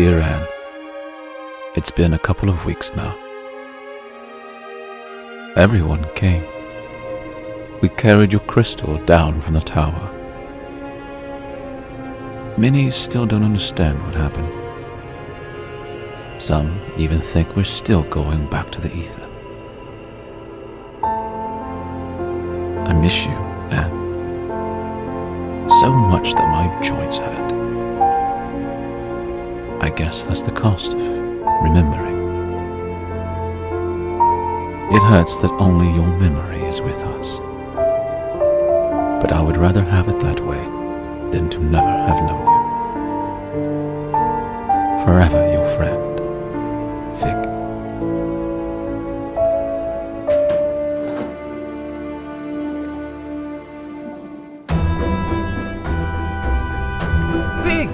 Dear Anne, it's been a couple of weeks now. Everyone came. We carried your crystal down from the tower. Many still don't understand what happened. Some even think we're still going back to the ether. I miss you, Anne. So much that my joints hurt. I guess that's the cost of remembering. It hurts that only your memory is with us. But I would rather have it that way than to never have known you. Forever your friend, Fig. Fig!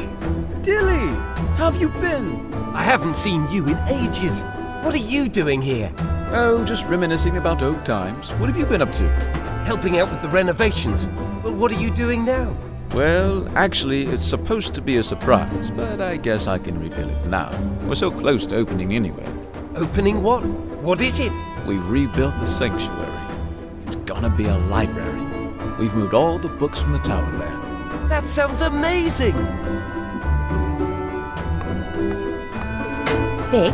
Dilly! How have you been? I haven't seen you in ages. What are you doing here? Oh, just reminiscing about old times. What have you been up to? Helping out with the renovations. But what are you doing now? Well, actually, it's supposed to be a surprise, but I guess I can reveal it now. We're so close to opening anyway. Opening what? What is it? We've rebuilt the sanctuary. It's gonna be a library. We've moved all the books from the tower there. That sounds amazing! Fig?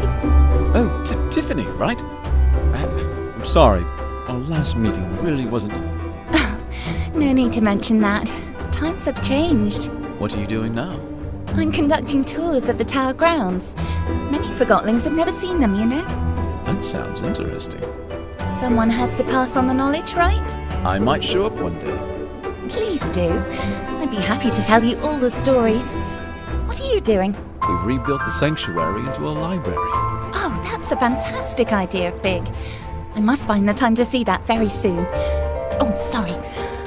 Oh, Tiffany, right? I'm sorry. Our last meeting really wasn't... No need to mention that. Times have changed. What are you doing now? I'm conducting tours of the tower grounds. Many Forgottlings have never seen them, you know? That sounds interesting. Someone has to pass on the knowledge, right? I might show up one day. Please do. I'd be happy to tell you all the stories. What are you doing? We've rebuilt the sanctuary into a library. Oh, that's a fantastic idea, Fig. I must find the time to see that very soon. Oh, sorry.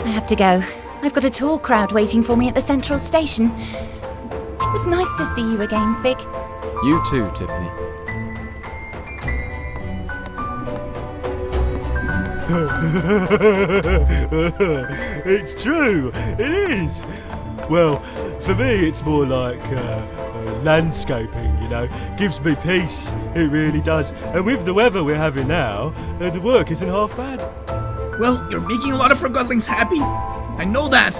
I have to go. I've got a tour crowd waiting for me at the central station. It was nice to see you again, Fig. You too, Tiffany. It's true, it is. Well, for me it's more like landscaping, you know. Gives me peace, it really does. And with the weather we're having now, the work isn't half bad. Well, you're making a lot of Forgottlings happy. I know that.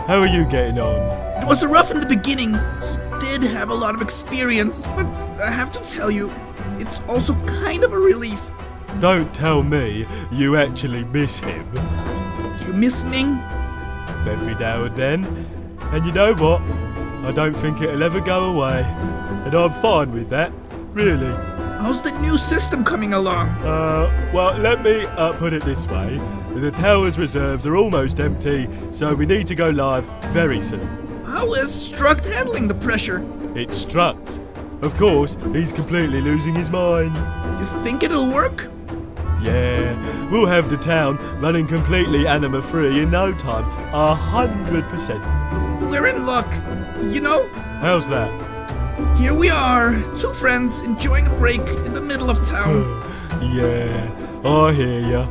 How are you getting on? It was rough in the beginning. He did have a lot of experience, but I have to tell you, it's also kind of a relief. Don't tell me you actually miss him. You miss Ming? Every now and then. And you know what? I don't think it'll ever go away. And I'm fine with that, really. How's the new system coming along? Well, let me put it this way. The tower's reserves are almost empty, so we need to go live very soon. How is Struct handling the pressure? It's Struct. Of course, he's completely losing his mind. You think it'll work? Yeah, we'll have the town running completely anima-free in no time. 100%. We're in luck. You know? How's that? Here we are, two friends enjoying a break in the middle of town. Yeah, I hear ya.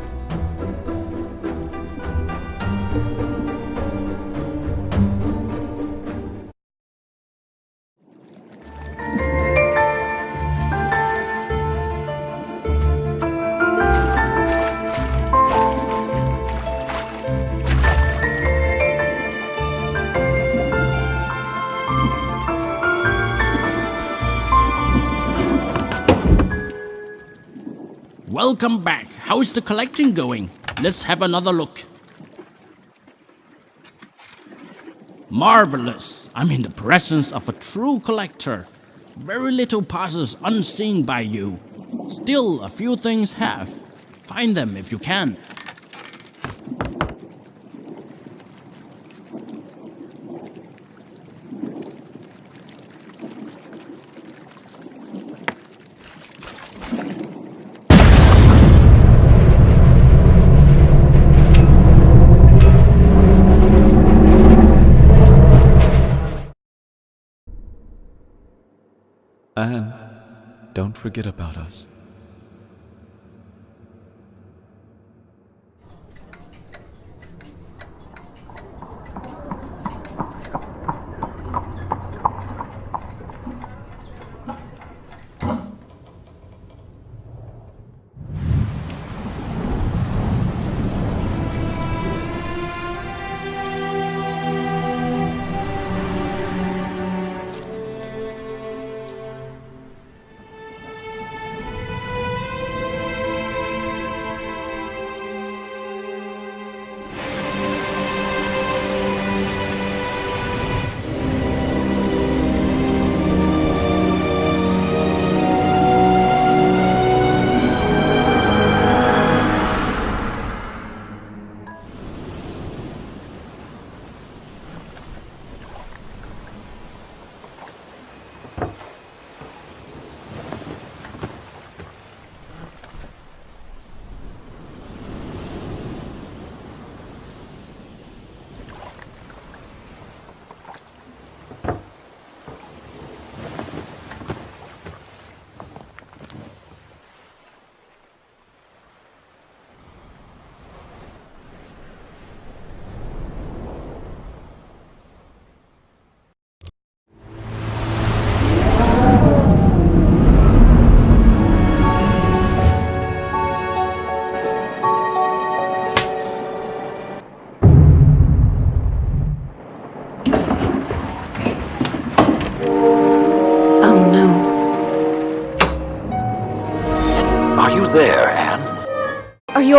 Welcome back. How is the collecting going? Let's have another look. Marvelous. I'm in the presence of a true collector. Very little passes unseen by you. Still, a few things have. Find them if you can. Anne, don't forget about us.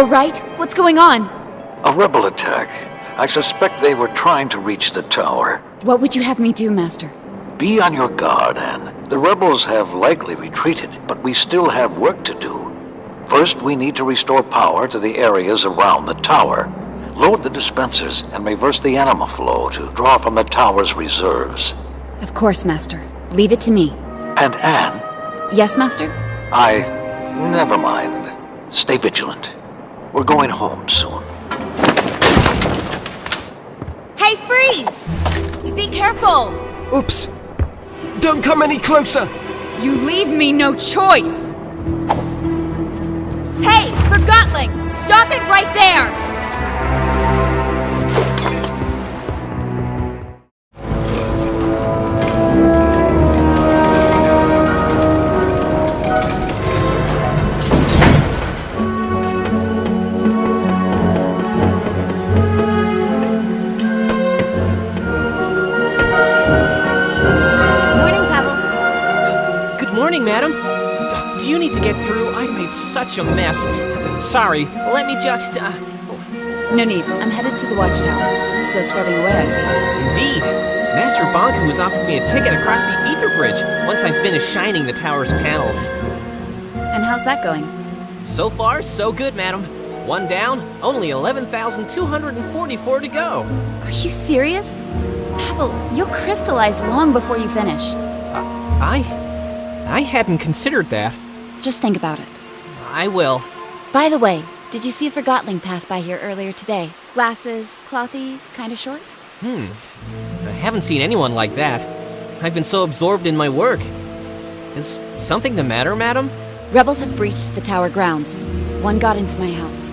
all right? What's going on? A rebel attack. I suspect they were trying to reach the tower. What would you have me do, Master? Be on your guard, Anne. The rebels have likely retreated, but we still have work to do. First, we need to restore power to the areas around the tower. Load the dispensers and reverse the anima flow to draw from the tower's reserves. Of course, Master. Leave it to me. And Anne, Yes, Master? never mind. Stay vigilant. We're going home soon. Hey, freeze! Be careful! Oops! Don't come any closer! You leave me no choice! Hey, Forgotton! Stop it right there! Morning, madam. Do you need to get through? I've made such a mess. Sorry, let me just, No need. I'm headed to the watchtower. Still scrubbing away, I see. Indeed. Master Bonku has offered me a ticket across the Ether Bridge once I finish shining the tower's panels. And how's that going? So far, so good, madam. One down, only 11,244 to go. Are you serious? Pavel, you'll crystallize long before you finish. I hadn't considered that. Just think about it. I will. By the way, did you see a Forgotling pass by here earlier today? Glasses, clothy, kinda short? I haven't seen anyone like that. I've been so absorbed in my work. Is something the matter, madam? Rebels have breached the tower grounds. One got into my house.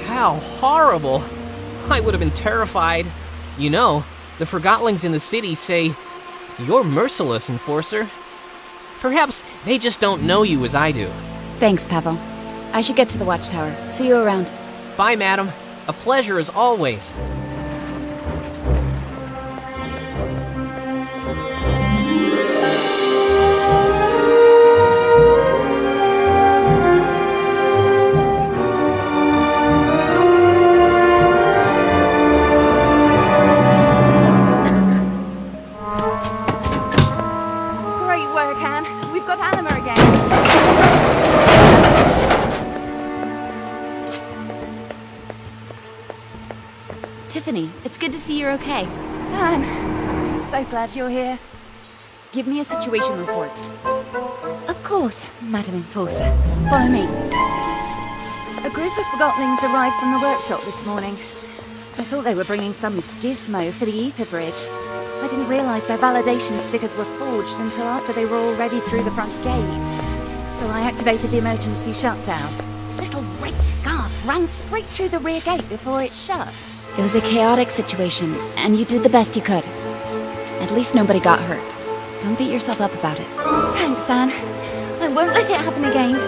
How horrible. I would have been terrified. You know, the Forgotlings in the city say, "You're merciless, Enforcer." Perhaps they just don't know you as I do. Thanks, Pavel. I should get to the watchtower. See you around. Bye, madam. A pleasure as always. Great work, Anne. We've got Anima again. Tiffany, it's good to see you're okay. Anne, I'm so glad you're here. Give me a situation report. Of course, Madam Enforcer. Follow me. A group of Forgottlings arrived from the workshop this morning. I thought they were bringing some gizmo for the Ether Bridge. I didn't realize their validation stickers were forged until after they were already through the front gate. So I activated the emergency shutdown. This little red scarf ran straight through the rear gate before it shut. It was a chaotic situation, and you did the best you could. At least nobody got hurt. Don't beat yourself up about it. Thanks, Anne. I won't let it happen again.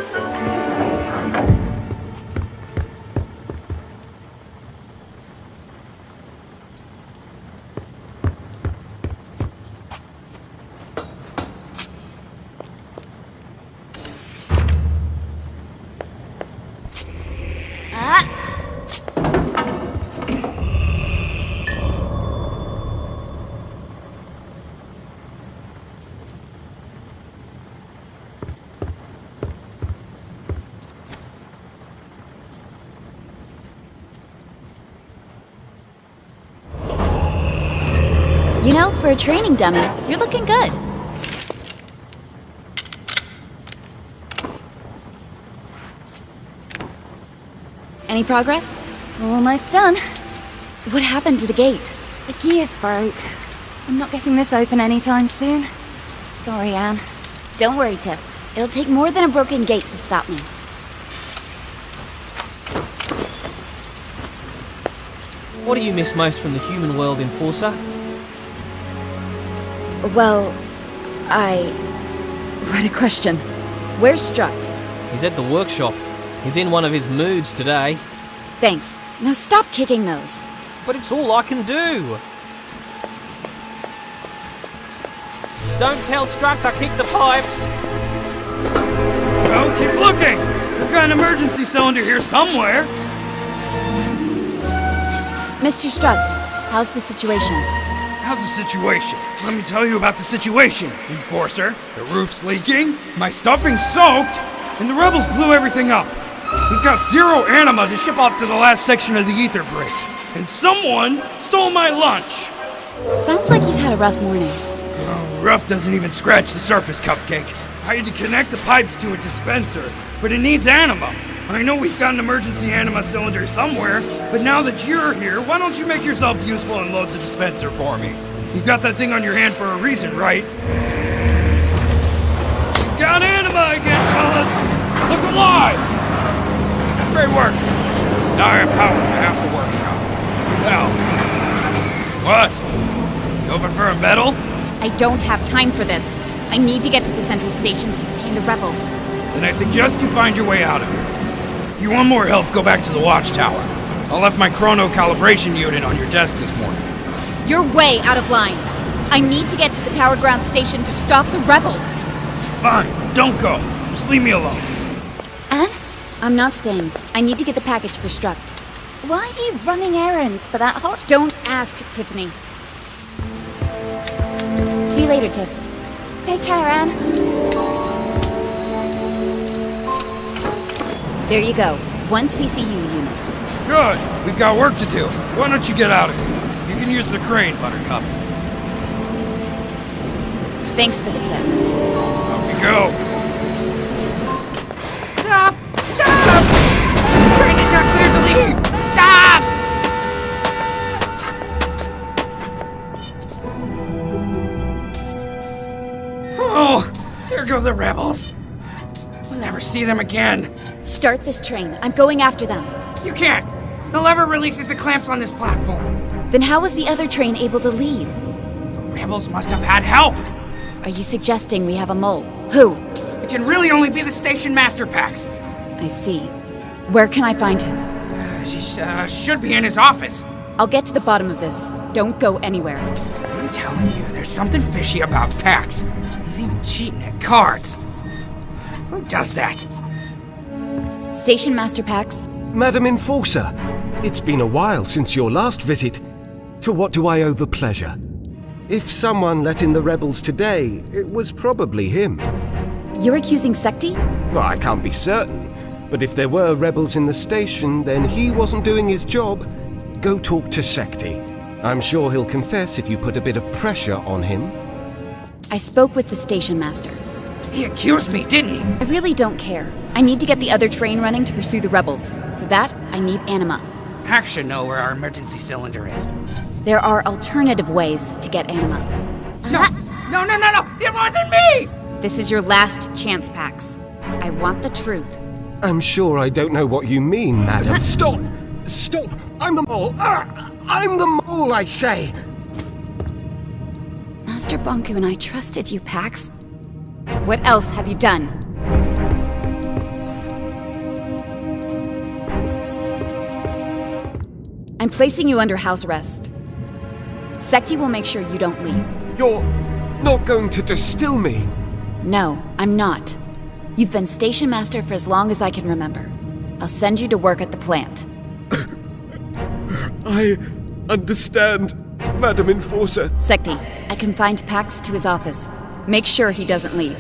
You know, for a training dummy, you're looking good. Any progress? Almost done. What happened to the gate? The gears broke. I'm not getting this open anytime soon. Sorry, Anne. Don't worry, Tiff. It'll take more than a broken gate to stop me. What do you miss most from the human world, Enforcer? Well, what a question. Where's Strut? He's at the workshop. He's in one of his moods today. Thanks. Now stop kicking those. But it's all I can do. Don't tell Strut I kicked the pipes. Well, keep looking. We've got an emergency cylinder here somewhere. Mr. Struct, how's the situation? How's the situation? Let me tell you about the situation, Enforcer. The roof's leaking, my stuffing's soaked, and the rebels blew everything up. We've got 0 anima to ship off to the last section of the ether bridge. And someone stole my lunch! Sounds like you've had a rough morning. Oh, rough doesn't even scratch the surface, Cupcake. I had to connect the pipes to a dispenser, but it needs anima. I know we've got an emergency anima cylinder somewhere, but now that you're here, why don't you make yourself useful and load the dispenser for me? You've got that thing on your hand for a reason, right? We've got anima again, fellas! Look alive! Great work. Now I have powers to half the workshop. Well, what? You open for a medal? I don't have time for this. I need to get to the central station to detain the rebels. Then I suggest you find your way out of here. If you want more help, go back to the watchtower. I left my chrono calibration unit on your desk this morning. You're way out of line. I need to get to the tower ground station to stop the rebels. Fine, don't go. Just leave me alone. Anne? I'm not staying. I need to get the package for Struct. Why are you running errands for that hot? Don't ask, Tiffany. See you later, Tiff. Take care, Anne. There you go. 1 CCU unit. Good. We've got work to do. Why don't you get out of here? You can use the crane, Buttercup. Thanks for the tip. Off you go. Stop! Stop! The train is not clear to leave! Stop! Oh, here go the rebels. We'll never see them again. Start this train. I'm going after them. You can't. The lever releases the clamps on this platform. Then how was the other train able to lead? The rebels must have had help. Are you suggesting we have a mole? Who? It can really only be the station master Pax. I see. Where can I find him? She should be in his office. I'll get to the bottom of this. Don't go anywhere. I'm telling you, there's something fishy about Pax. He's even cheating at cards. Who does that? Station Master Pax? Madam Enforcer, it's been a while since your last visit. To what do I owe the pleasure? If someone let in the rebels today, it was probably him. You're accusing Sekti? Well, I can't be certain. But if there were rebels in the station, then he wasn't doing his job. Go talk to Sekti. I'm sure he'll confess if you put a bit of pressure on him. I spoke with the station master. He accused me, didn't he? I really don't care. I need to get the other train running to pursue the rebels. For that, I need anima. Pax should know where our emergency cylinder is. There are alternative ways to get anima. No! No! It wasn't me! This is your last chance, Pax. I want the truth. I'm sure I don't know what you mean, madam. Stop! Stop! I'm the mole! I'm the mole, I say! Master Bonku and I trusted you, Pax. What else have you done? I'm placing you under house arrest. Sekti will make sure you don't leave. You're not going to distill me? No, I'm not. You've been station master for as long as I can remember. I'll send you to work at the plant. I understand, Madam Enforcer. Sekti, I confined Pax to his office. Make sure he doesn't leave.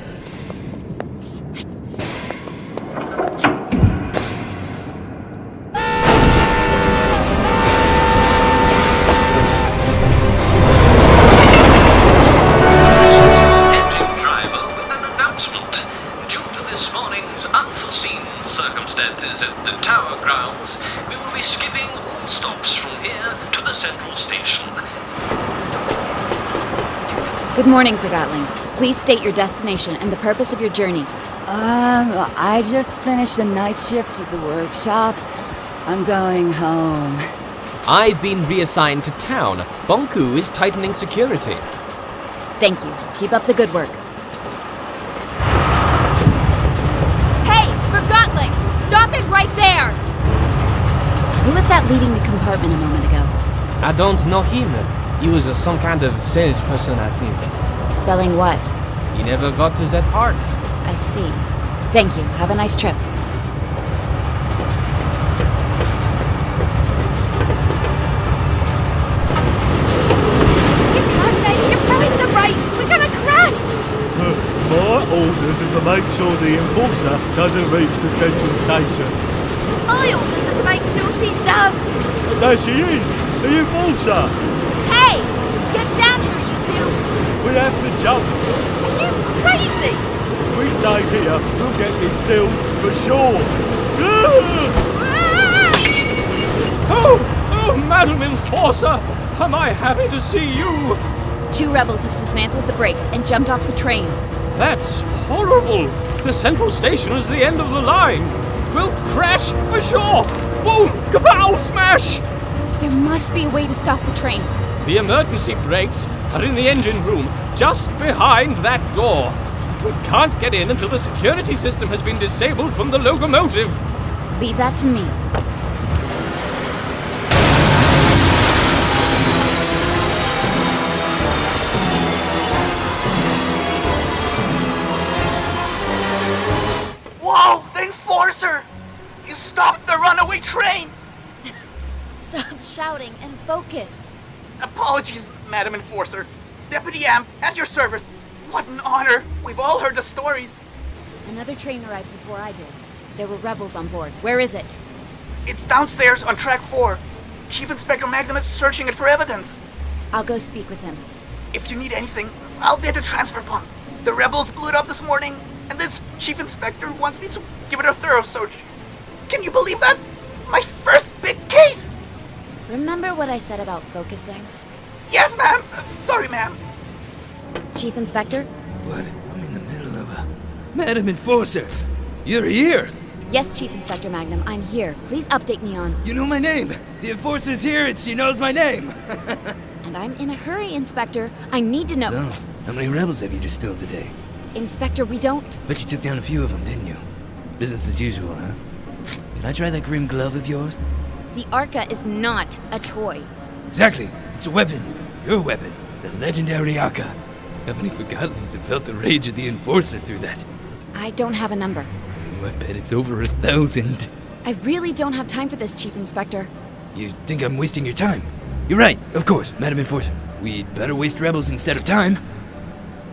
Engine driver with an announcement. Due to this morning's unforeseen circumstances at the tower grounds, we will be skipping all stops from here to the central station. Good morning, Forgottlings. Please state your destination and the purpose of your journey. I just finished a night shift at the workshop. I'm going home. I've been reassigned to town. Bonku is tightening security. Thank you. Keep up the good work. Hey, Forgottling! Stop it right there! Who was that leaving the compartment a moment ago? I don't know him. He was some kind of salesperson, I think. Selling what? He never got to that part. I see. Thank you. Have a nice trip. make sure the Enforcer doesn't reach the central station. My orders are to make sure she does. And there she is, the Enforcer! Hey! Get down here, you two! We have to jump. Are you crazy? If we stay here, we'll get this still for sure. Oh, Madam Enforcer, am I happy to see you? 2 rebels have dismantled the brakes and jumped off the train. That's horrible. The central station is the end of the line. We'll crash for sure. Boom! Kapow! Smash! There must be a way to stop the train. The emergency brakes are in the engine room, just behind that door. But we can't get in until the security system has been disabled from the locomotive. Leave that to me. Whoa, the Enforcer! You stopped the runaway train! Stop shouting and focus. Apologies, Madam Enforcer. Deputy Amp, at your service. What an honor. We've all heard the stories. Another train arrived before I did. There were rebels on board. Where is it? It's downstairs on track 4. Chief Inspector Magnum is searching it for evidence. I'll go speak with him. If you need anything, I'll be at the transfer pump. The rebels blew it up this morning, and this Chief Inspector wants me to give it a thorough search. Can you believe that? My first big case! Remember what I said about focusing? Yes, ma'am. Sorry, ma'am. Chief Inspector? What? I'm in the middle of a... Madam Enforcer! You're here! Yes, Chief Inspector Magnum, I'm here. Please update me on... You know my name! The Enforcer's here and she knows my name! And I'm in a hurry, Inspector. I need to know... So, how many rebels have you distilled today? Inspector, we don't... Bet you took down a few of them, didn't you? Business as usual, huh? Can I try that grim glove of yours? The Arca is not a toy. Exactly. It's a weapon. Your weapon. The legendary Arca. How many Forgottonings have felt the rage of the Enforcer through that? I don't have a number. Oh, I bet it's over 1,000. I really don't have time for this, Chief Inspector. You think I'm wasting your time? You're right, of course, Madam Enforcer. We'd better waste rebels instead of time.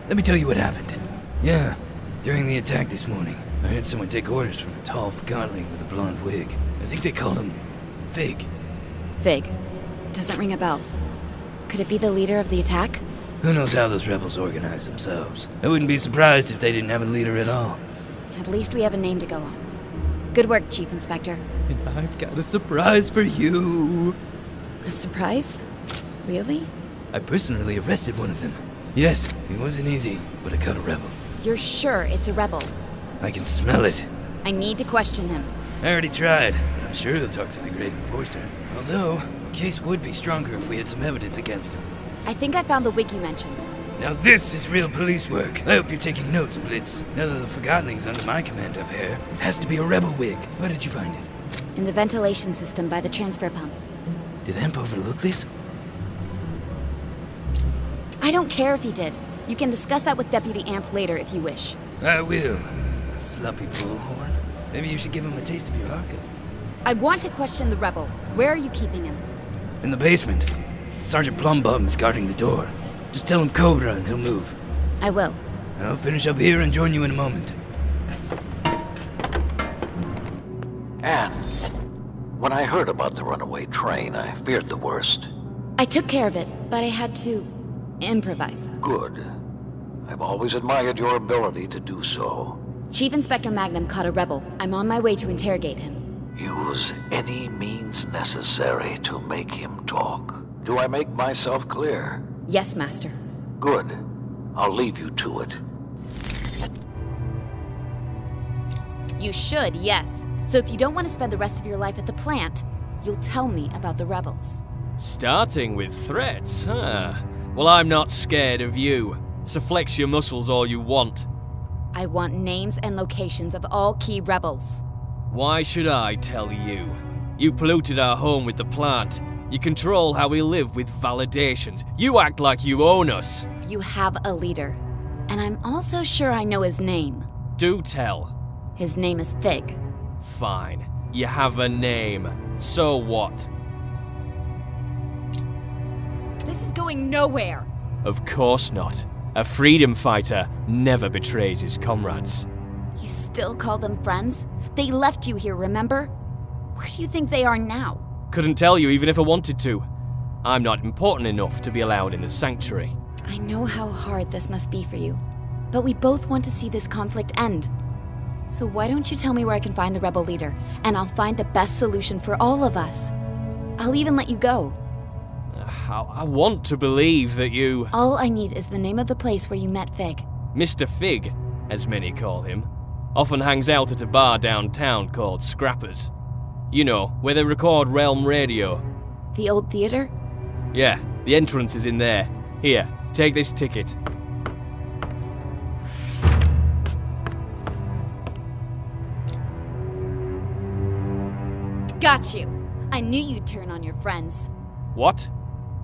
Let me tell you what happened. Yeah, during the attack this morning, I heard someone take orders from a tall Forgottling with a blonde wig. I think they called him Fig. Fig. Doesn't ring a bell. Could it be the leader of the attack? Who knows how those rebels organize themselves? I wouldn't be surprised if they didn't have a leader at all. At least we have a name to go on. Good work, Chief Inspector. And I've got a surprise for you. A surprise? Really? I personally arrested one of them. Yes, it wasn't easy, but I caught a rebel. You're sure it's a rebel? I can smell it. I need to question him. I already tried, but I'm sure he'll talk to the Great Enforcer. Although, the case would be stronger if we had some evidence against him. I think I found the wig you mentioned. Now this is real police work. I hope you're taking notes, Blitz. Now that the Forgottling's under my command of hair, it has to be a rebel wig. Where did you find it? In the ventilation system by the transfer pump. Did Amp overlook this? I don't care if he did. You can discuss that with Deputy Amp later if you wish. I will. That sloppy bullhorn. Maybe you should give him a taste of your Arca. I want to question the rebel. Where are you keeping him? In the basement. Sergeant Plumbum is guarding the door. Just tell him Cobra and he'll move. I will. I'll finish up here and join you in a moment. Anne, when I heard about the runaway train, I feared the worst. I took care of it, but I had to improvise. Good. I've always admired your ability to do so. Chief Inspector Magnum caught a rebel. I'm on my way to interrogate him. Use any means necessary to make him talk. Do I make myself clear? Yes, Master. Good. I'll leave you to it. You should, yes. So if you don't want to spend the rest of your life at the plant, you'll tell me about the rebels. Starting with threats, huh? Well, I'm not scared of you. So flex your muscles all you want. I want names and locations of all key rebels. Why should I tell you? You've polluted our home with the plant. You control how we live with validations. You act like you own us. You have a leader. And I'm also sure I know his name. Do tell. His name is Fig. Fine. You have a name. So what? This is going nowhere. Of course not. A freedom fighter never betrays his comrades. You still call them friends? They left you here, remember? Where do you think they are now? Couldn't tell you even if I wanted to. I'm not important enough to be allowed in the sanctuary. I know how hard this must be for you, but we both want to see this conflict end. So why don't you tell me where I can find the rebel leader, and I'll find the best solution for all of us. I'll even let you go. I want to believe that you... All I need is the name of the place where you met Fig. Mr. Fig, as many call him, often hangs out at a bar downtown called Scrappers. You know, where they record Realm Radio. The old theater? Yeah, the entrance is in there. Here, take this ticket. Got you! I knew you'd turn on your friends. What?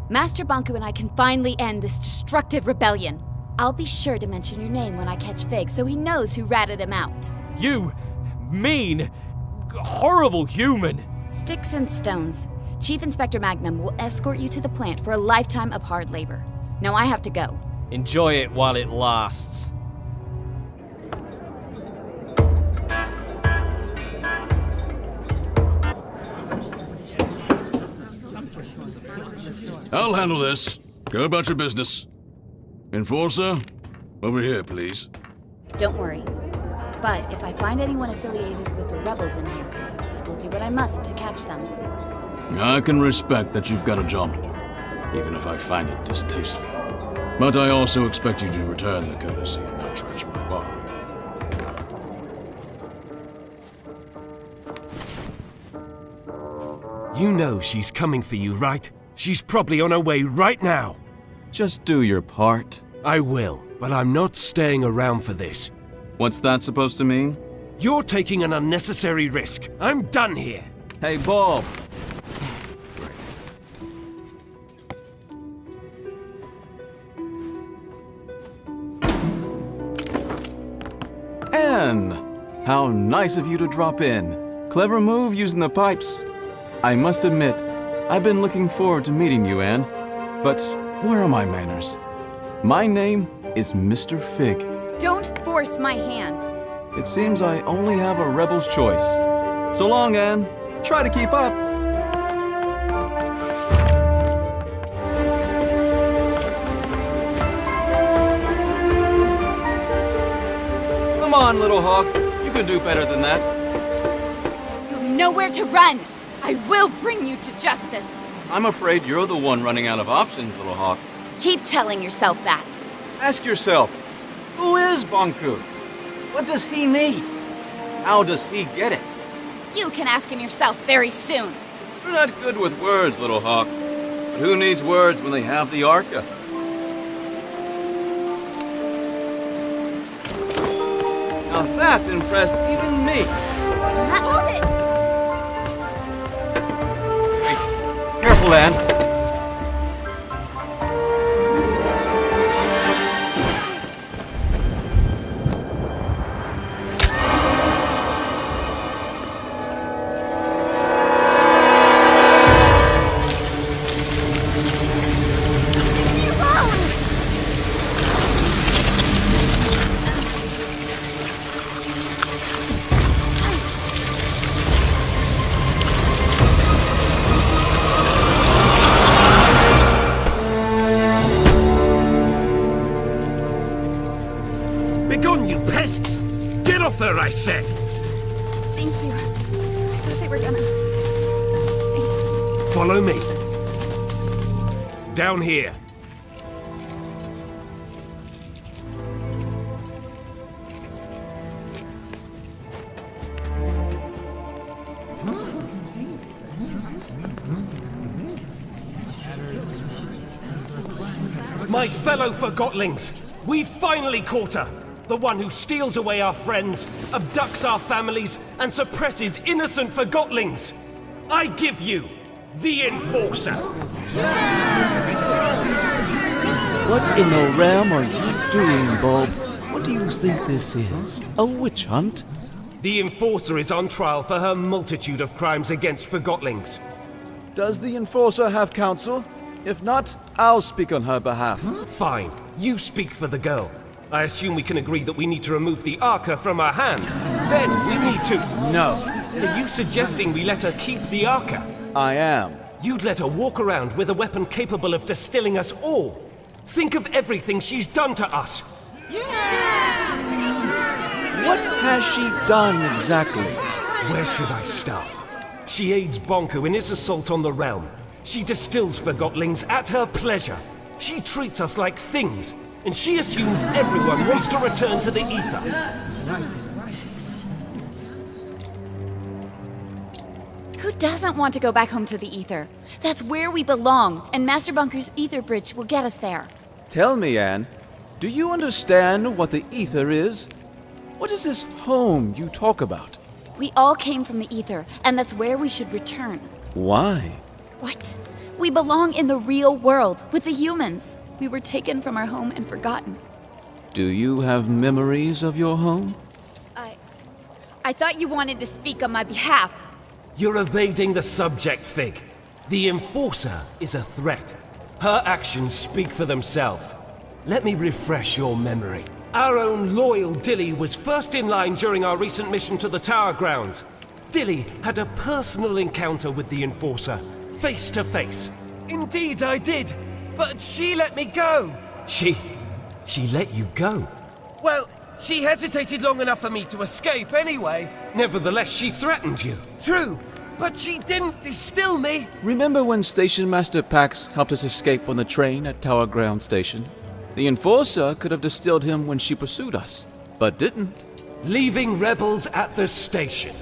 Master Banku and I can finally end this destructive rebellion. I'll be sure to mention your name when I catch Fig so he knows who ratted him out. You mean, horrible human! Sticks and stones. Chief Inspector Magnum will escort you to the plant for a lifetime of hard labor. Now I have to go. Enjoy it while it lasts. I'll handle this. Go about your business. Enforcer, over here, please. Don't worry. But if I find anyone affiliated with the rebels in here, I will do what I must to catch them. I can respect that you've got a job to do, even if I find it distasteful. But I also expect you to return the courtesy and not trash my bar. You know she's coming for you, right? She's probably on her way right now. Just do your part. I will, but I'm not staying around for this. What's that supposed to mean? You're taking an unnecessary risk. I'm done here. Hey, Bob. Anne! How nice of you to drop in. Clever move using the pipes. I must admit, I've been looking forward to meeting you, Anne. But where are my manners? My name is Mr. Fig. Don't force my hand. It seems I only have a rebel's choice. So long, Anne. Try to keep up. Come on, little hawk. You can do better than that. You have nowhere to run. I will bring you to justice. I'm afraid you're the one running out of options, little hawk. Keep telling yourself that. Ask yourself, who is Banku? What does he need? How does he get it? You can ask him yourself very soon. You're not good with words, little hawk. But who needs words when they have the Arca? Now that impressed even me. Hold it! Wait. Careful, Anne. Begone, you pests! Get off her, I said! Thank you. I thought they were gonna... Follow me. Down here. My fellow Forgottlings, we've finally caught her! The one who steals away our friends, abducts our families, and suppresses innocent Forgottlings! I give you the Enforcer! What in the realm are you doing, Bob? What do you think this is? A witch hunt? The Enforcer is on trial for her multitude of crimes against Forgottlings. Does the Enforcer have counsel? If not, I'll speak on her behalf. Fine. You speak for the girl. I assume we can agree that we need to remove the Arca from her hand. Then we need to... No. Are you suggesting we let her keep the Arca? I am. You'd let her walk around with a weapon capable of distilling us all. Think of everything she's done to us. What has she done exactly? Where should I start? She aids Bonku in his assault on the realm. She distills Forgottlings at her pleasure. She treats us like things, and she assumes everyone wants to return to the ether. Who doesn't want to go back home to the ether? That's where we belong, and Master Bunker's ether bridge will get us there. Tell me, Anne, do you understand what the ether is? What is this home you talk about? We all came from the ether, and that's where we should return. Why? What? We belong in the real world, with the humans. We were taken from our home and forgotten. Do you have memories of your home? I thought you wanted to speak on my behalf. You're evading the subject, Fig. The Enforcer is a threat. Her actions speak for themselves. Let me refresh your memory. Our own loyal Dilly was first in line during our recent mission to the Tower Grounds. Dilly had a personal encounter with the Enforcer, face to face. Indeed I did, but she let me go. She let you go? Well, she hesitated long enough for me to escape anyway. Nevertheless, she threatened you. True, but she didn't distill me. Remember when Station Master Pax helped us escape on the train at Tower Ground Station? The Enforcer could have distilled him when she pursued us, but didn't. Leaving rebels at the station.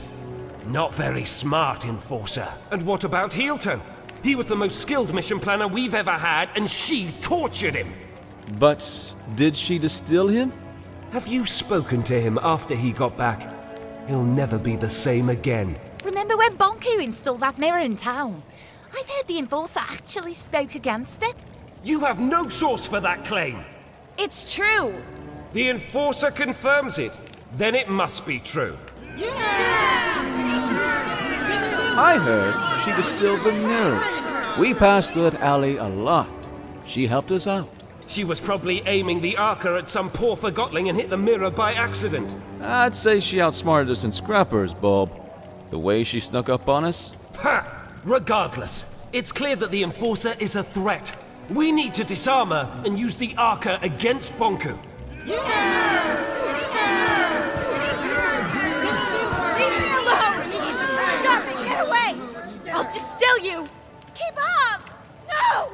Not very smart, Enforcer. And what about Heelto? He was the most skilled mission planner we've ever had, and she tortured him. But did she distill him? Have you spoken to him after he got back? He'll never be the same again. Remember when Bonku installed that mirror in town? I've heard the Enforcer actually spoke against it. You have no source for that claim. It's true. The Enforcer confirms it. Then it must be true. I heard she distilled the mirror. We passed through that alley a lot. She helped us out. She was probably aiming the Arca at some poor Forgottling and hit the mirror by accident. I'd say she outsmarted us in scrappers, Bob. The way she snuck up on us. Ha! Regardless, it's clear that the Enforcer is a threat. We need to disarm her and use the Arca against Bonku. Leave me alone! Stop it! Get away! I'll distill you! Keep up! No!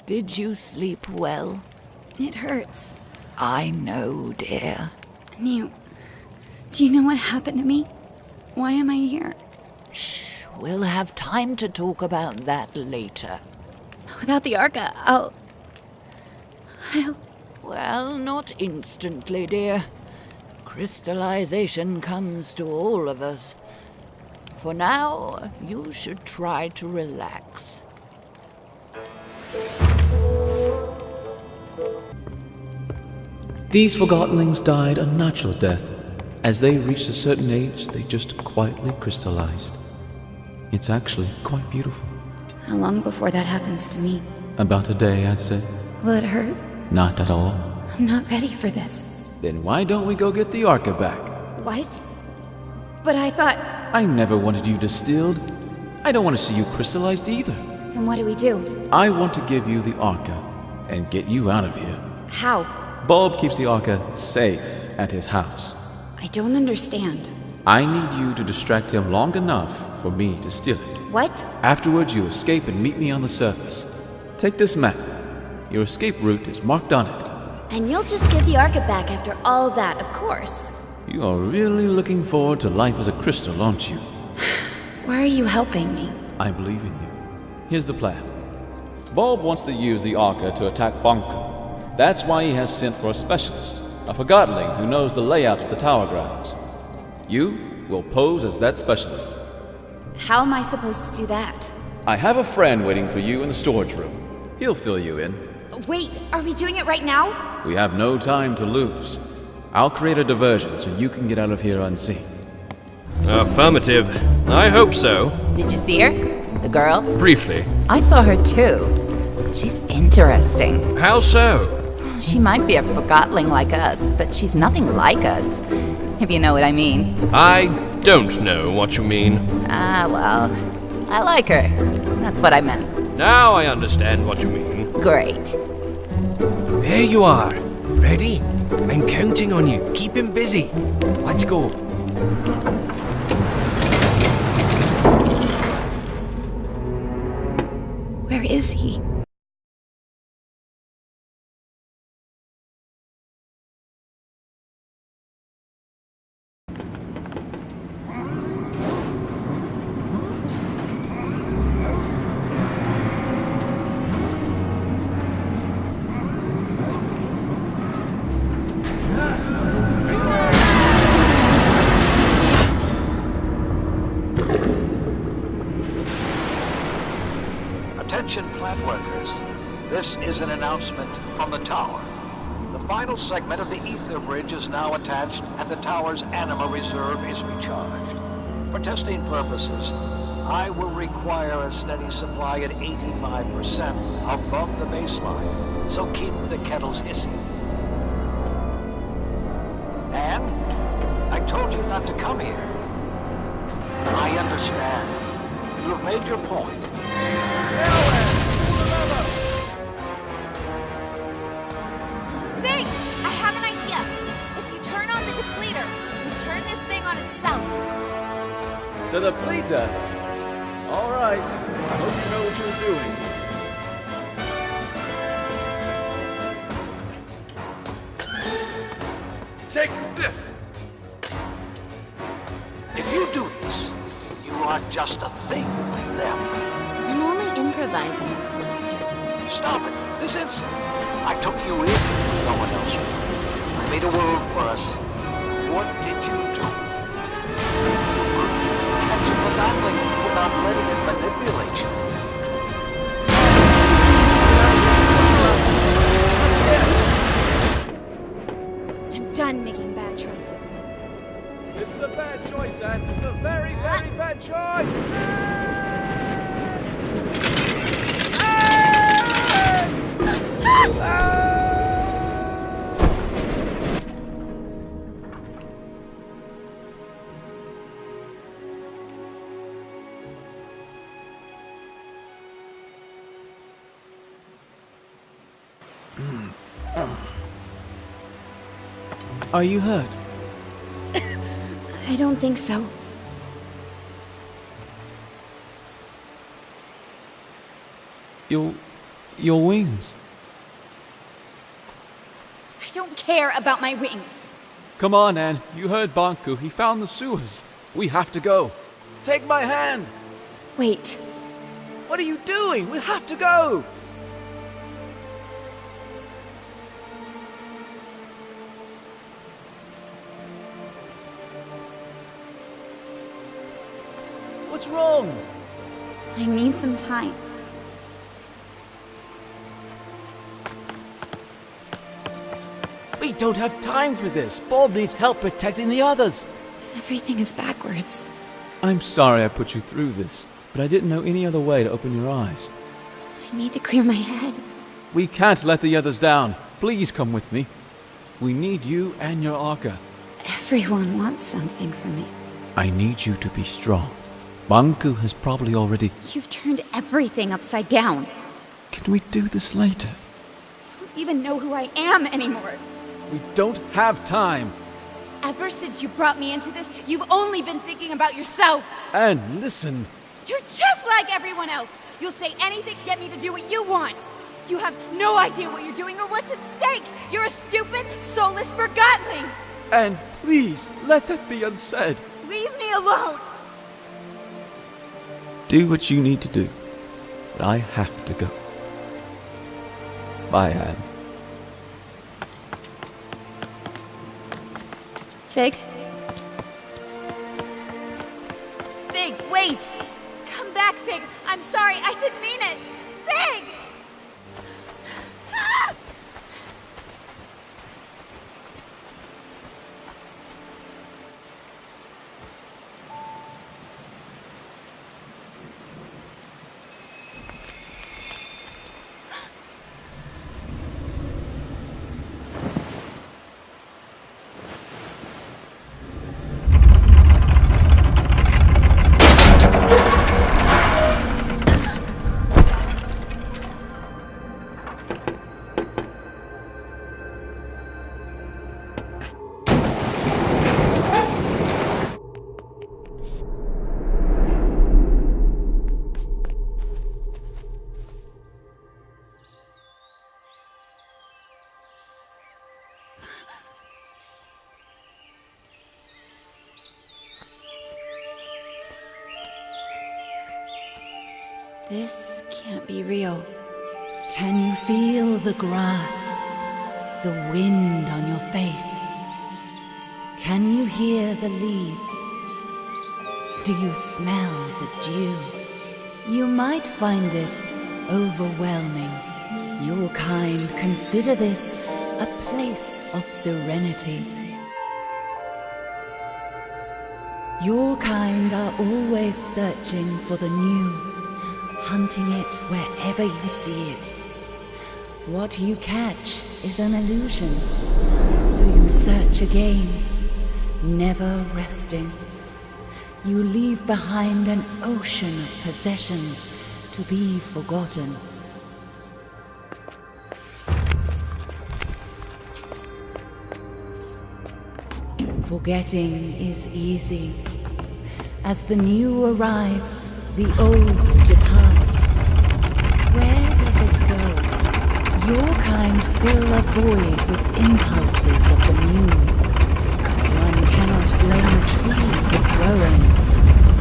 Did you sleep well? It hurts. I know, dear. Do you know what happened to me? Why am I here? Shh, we'll have time to talk about that later. Without the Arca, I'll... Well, not instantly, dear. Crystallization comes to all of us. For now, you should try to relax. These Forgottlings died a natural death. As they reached a certain age, they just quietly crystallized. It's actually quite beautiful. How long before that happens to me? About a day, I'd say. Will it hurt? Not at all. I'm not ready for this. Then why don't we go get the Arca back? What? But I thought... I never wanted you distilled. I don't want to see you crystallized either. Then what do we do? I want to give you the Arca and get you out of here. How? Bulb keeps the Arca safe at his house. I don't understand. I need you to distract him long enough for me to steal it. What? Afterwards, you escape and meet me on the surface. Take this map. Your escape route is marked on it. And you'll just give the Arca back after all that, of course. You are really looking forward to life as a crystal, aren't you? Why are you helping me? I believe in you. Here's the plan. Bulb wants to use the Arca to attack Bonku. That's why he has sent for a specialist. a Forgottonling who knows the layout of the tower grounds. You will pose as that specialist. How am I supposed to do that? I have a friend waiting for you in the storage room. He'll fill you in. Wait, are we doing it right now? We have no time to lose. I'll create a diversion so you can get out of here unseen. Affirmative. I hope so. Did you see her? The girl? Briefly. I saw her too. She's interesting. How so? She might be a Forgotling like us, but she's nothing like us, if you know what I mean. I don't know what you mean. Ah, well, I like her. That's what I meant. Now I understand what you mean. Great. There you are. Ready? I'm counting on you. Keep him busy. Let's go. Where is he? Attention plant workers. This is an announcement from the tower. The final segment of the ether bridge is now attached and the tower's anima reserve is recharged. For testing purposes, I will require a steady supply at 85% above the baseline, so keep the kettles hissing. And I told you not to come here. I understand. You've made your point. Big! I have an idea! If you turn on the depleter, we turn this thing on itself. The depleter? All right. I hope you know what you're doing. Take this! If you do this, you are just a thing like them. I'm only improvising, Master. Stop it, this instant. I took you in when no one else would. I made a world for us. What did you do? And you were battling without letting it manipulate you. I'm done making bad choices. This is a bad choice, Anne. This is a very, very bad choice. Are you hurt? I don't think so. Your wings. I don't care about my wings. Come on, Anne. You heard Banku. He found the sewers. We have to go. Take my hand. Wait. What are you doing? We have to go. What's wrong? I need some time. We don't have time for this. Bob needs help protecting the others. Everything is backwards. I'm sorry I put you through this, but I didn't know any other way to open your eyes. I need to clear my head. We can't let the others down. Please come with me. We need you and your Arca. Everyone wants something from me. I need you to be strong. Banku has probably already... You've turned everything upside down. Can we do this later? I don't even know who I am anymore. We don't have time. Ever since you brought me into this, you've only been thinking about yourself. And listen. You're just like everyone else. You'll say anything to get me to do what you want. You have no idea what you're doing or what's at stake. You're a stupid, soulless Forgotling. And please, let that be unsaid. Leave me alone. Do what you need to do. But I have to go. Bye, Anne. Fig? Fig, wait! Come back, Fig! I'm sorry, I didn't mean it! Fig! Ah! This can't be real. Can you feel the grass, the wind on your face? Can you hear the leaves? Do you smell the dew? You might find it overwhelming. Your kind consider this a place of serenity. Your kind are always searching for the new, hunting it wherever you see it. What you catch is an illusion, so you search again, never resting. You leave behind an ocean of possessions to be forgotten. Forgetting is easy. As the new arrives, the old departs. Where does it go? Your kind fill a void with impulses of the new. One cannot blame a tree for growing,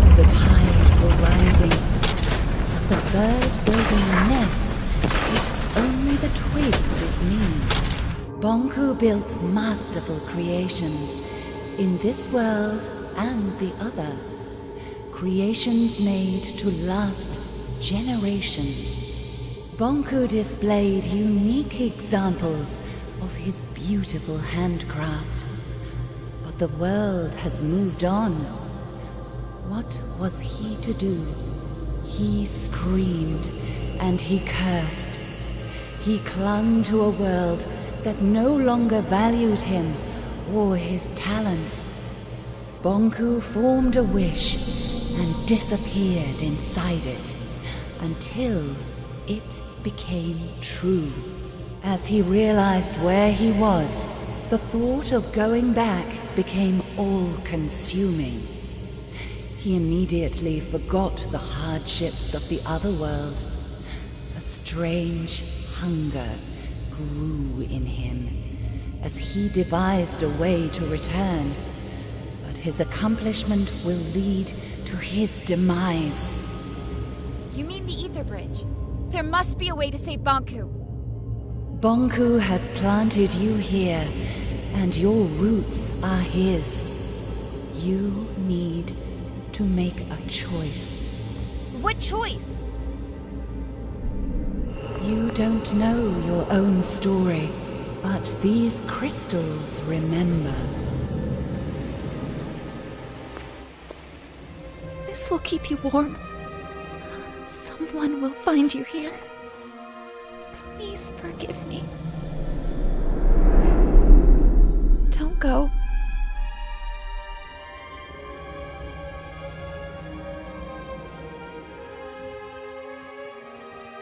or the tide for rising. But the bird building a nest picks only the twigs it needs. Bonku built masterful creations in this world and the other. Creations made to last generations. Bonku displayed unique examples of his beautiful handcraft. But the world has moved on. What was he to do? He screamed and he cursed. He clung to a world that no longer valued him or his talent. Bonku formed a wish and disappeared inside it until it became true. As he realized where he was, the thought of going back became all-consuming. He immediately forgot the hardships of the other world. A strange hunger grew in him as he devised a way to return. But his accomplishment will lead to his demise. You mean the Ether Bridge? There must be a way to save Bonku. Bonku has planted you here, and your roots are his. You need to make a choice. What choice? You don't know your own story, but these crystals remember. This will keep you warm. Someone will find you here. Please forgive me. Don't go.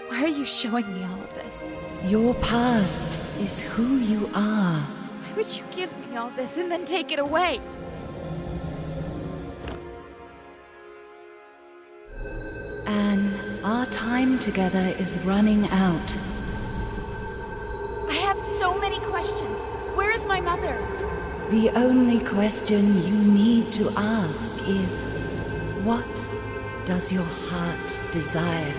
Why are you showing me all of this? Your past is who you are. Why would you give me all this and then take it away? Anne, our time together is running out. I have so many questions. Where is my mother? The only question you need to ask is, what does your heart desire?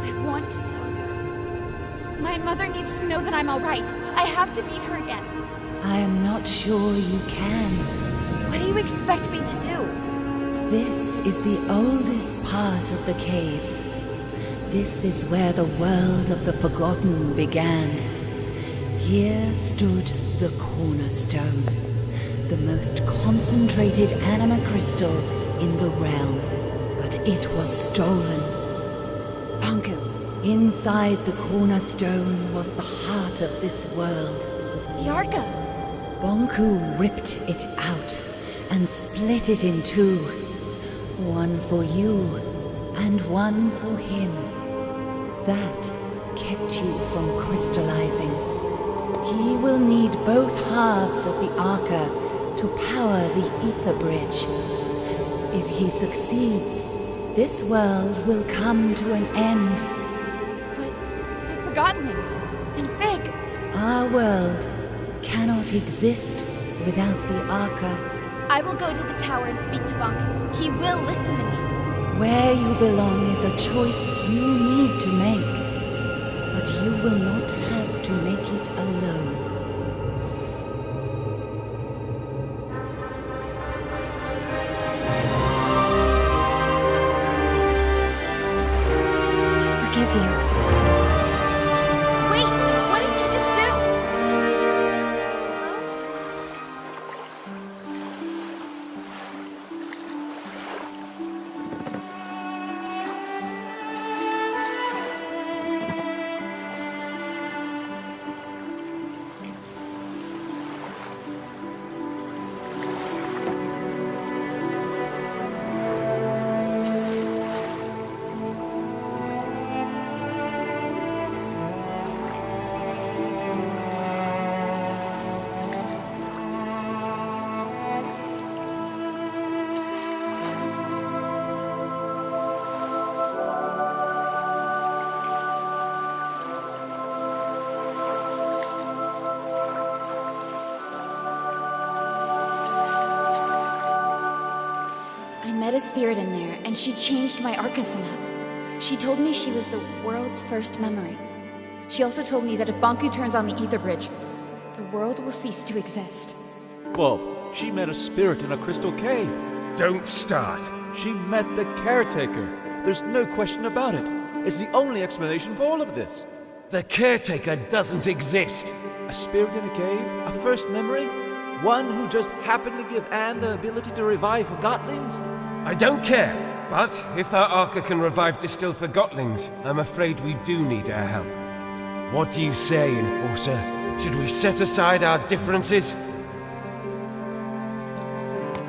I want to tell her. My mother needs to know that I'm all right. I have to meet her again. I am not sure you can. What do you expect me to do? This is the oldest part of the caves. This is where the world of the Forgotten began. Here stood the cornerstone, the most concentrated anima crystal in the realm. But it was stolen. Banku. Inside the cornerstone was the heart of this world. The Arca. Bonku ripped it out and split it in two. One for you and one for him. That kept you from crystallizing. He will need both halves of the Arca to power the Ether Bridge. If he succeeds, this world will come to an end. But the Forgottenlings and Fig. Our world cannot exist without the Arca. I will go to the tower and speak to Banku. He will listen to me. Where you belong is a choice you need to make. But you will not have to make it alone. Forgive you. Wait! What did you just do? I met a spirit in there, and she changed my Arca somehow. She told me she was the world's first memory. She also told me that if Banku turns on the Ether Bridge, the world will cease to exist. Bob, she met a spirit in a crystal cave. Don't start. She met the caretaker. There's no question about it. It's the only explanation for all of this. The caretaker doesn't exist. A spirit in a cave? A first memory? One who just happened to give Anne the ability to revive Forgotlings? I don't care, but if our Arca can revive distilled Forgotlings, I'm afraid we do need her help. What do you say, Enforcer? Should we set aside our differences?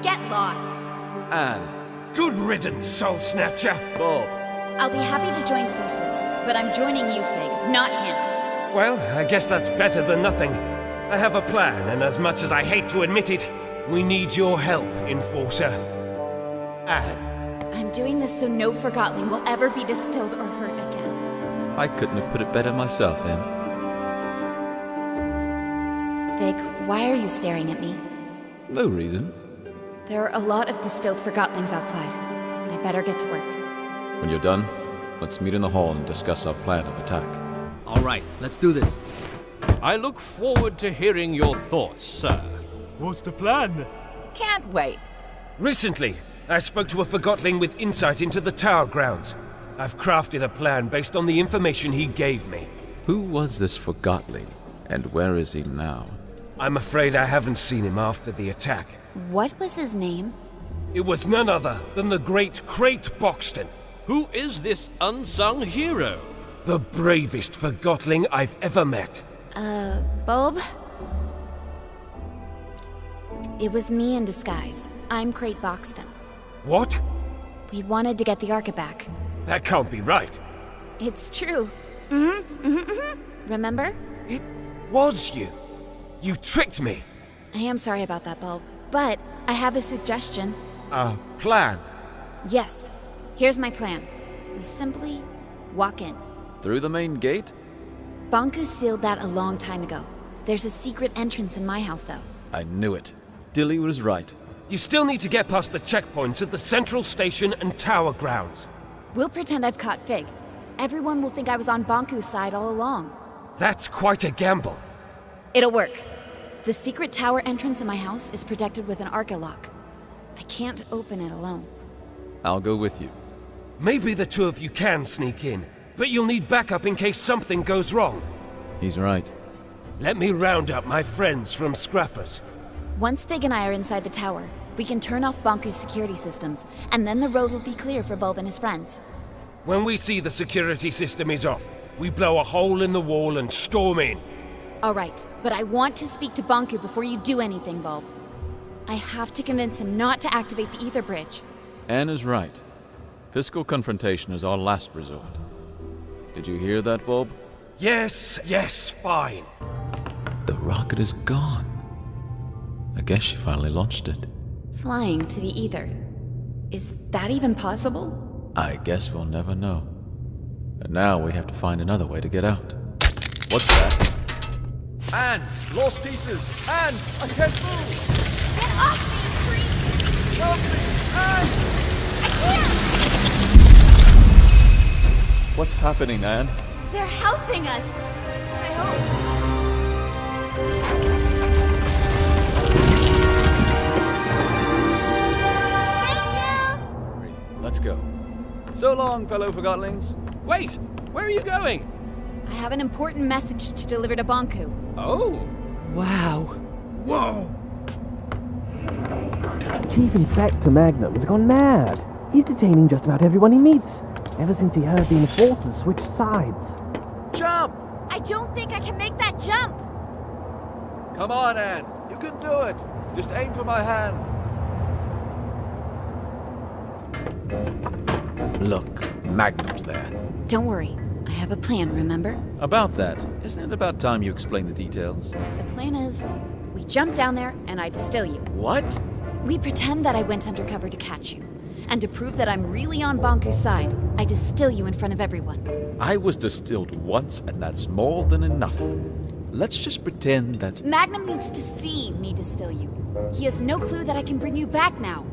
Get lost. Anne. Good riddance, Soul Snatcher. Bob. I'll be happy to join forces, but I'm joining you, Fig, not him. Well, I guess that's better than nothing. I have a plan, and as much as I hate to admit it, we need your help, Enforcer. Anne. I'm doing this so no Forgotling will ever be distilled or hurt again. I couldn't have put it better myself, Anne. Fig, why are you staring at me? No reason. There are a lot of distilled Forgotlings outside. I better get to work. When you're done, let's meet in the hall and discuss our plan of attack. All right, let's do this. I look forward to hearing your thoughts, sir. What's the plan? Can't wait. Recently, I spoke to a Forgotling with insight into the tower grounds. I've crafted a plan based on the information he gave me. Who was this Forgotling, and where is he now? I'm afraid I haven't seen him after the attack. What was his name? It was none other than the great Crate Boxton. Who is this unsung hero? The bravest Forgotling I've ever met. Bulb? It was me in disguise. I'm Crate Boxton. What? We wanted to get the Arca back. That can't be right. It's true. Remember? It was you. You tricked me. I am sorry about that, Bulb. But I have a suggestion. A plan? Yes. Here's my plan. We simply walk in. Through the main gate? Banku sealed that a long time ago. There's a secret entrance in my house, though. I knew it. Dilly was right. You still need to get past the checkpoints at the central station and tower grounds. We'll pretend I've caught Fig. Everyone will think I was on Banku's side all along. That's quite a gamble. It'll work. The secret tower entrance in my house is protected with an Arca lock. I can't open it alone. I'll go with you. Maybe the two of you can sneak in, but you'll need backup in case something goes wrong. He's right. Let me round up my friends from Scrappers. Once Fig and I are inside the tower, we can turn off Banku's security systems, and then the road will be clear for Bulb and his friends. When we see the security system is off, we blow a hole in the wall and storm in. All right, but I want to speak to Banku before you do anything, Bulb. I have to convince him not to activate the ether bridge. Anne is right. Physical confrontation is our last resort. Did you hear that, Bulb? Yes, fine. The rocket is gone. I guess she finally launched it. Flying to the ether. Is that even possible? I guess we'll never know. And now we have to find another way to get out. What's that? Anne! Lost pieces! Anne! I can't move! Get off me, creep! Help me! Anne! What's happening, Anne? They're helping us! I hope. Let's go. So long, fellow Forgotlings. Wait! Where are you going? I have an important message to deliver to Banku. Oh! Wow. Whoa! Chief Inspector Magnum's gone mad. He's detaining just about everyone he meets, ever since he heard the enforcers switch sides. Jump! I don't think I can make that jump! Come on, Anne. You can do it. Just aim for my hand. Look, Magnum's there. Don't worry. I have a plan, remember? About that, isn't it about time you explain the details? The plan is, we jump down there and I distill you. What? We pretend that I went undercover to catch you. And to prove that I'm really on Banku's side, I distill you in front of everyone. I was distilled once, and that's more than enough. Let's just pretend that... Magnum needs to see me distill you. He has no clue that I can bring you back now.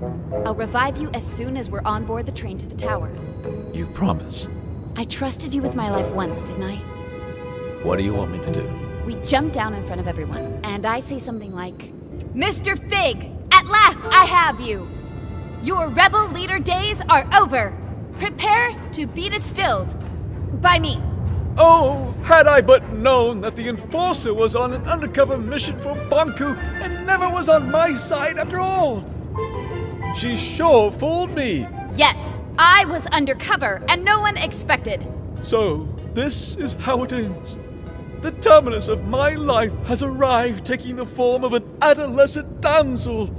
I'll revive you as soon as we're on board the train to the tower. You promise? I trusted you with my life once, didn't I? What do you want me to do? We jump down in front of everyone, and I say something like, Mr. Fig, at last I have you! Your rebel leader days are over! Prepare to be distilled! By me! Oh, had I but known that the Enforcer was on an undercover mission for Banku and never was on my side after all! She sure fooled me! Yes, I was undercover and no one expected. So, this is how it ends. The terminus of my life has arrived, taking the form of an adolescent damsel.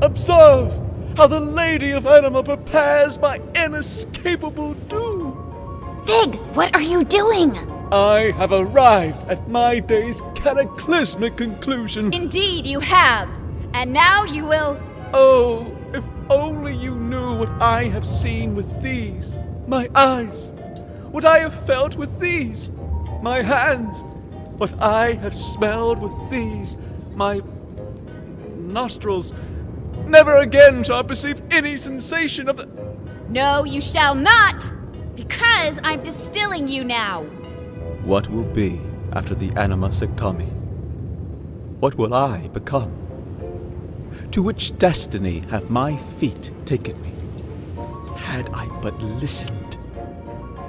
Observe how the Lady of Anima prepares my inescapable doom. Fig, what are you doing? I have arrived at my day's cataclysmic conclusion. Indeed you have. And now you will... Oh, if only you knew what I have seen with these, my eyes. What I have felt with these, my hands. What I have smelled with these, my nostrils. Never again shall I perceive any sensation of the... No, you shall not! Because I'm distilling you now! What will be after the Anima Sectami? What will I become? To which destiny have my feet taken me? Had I but listened,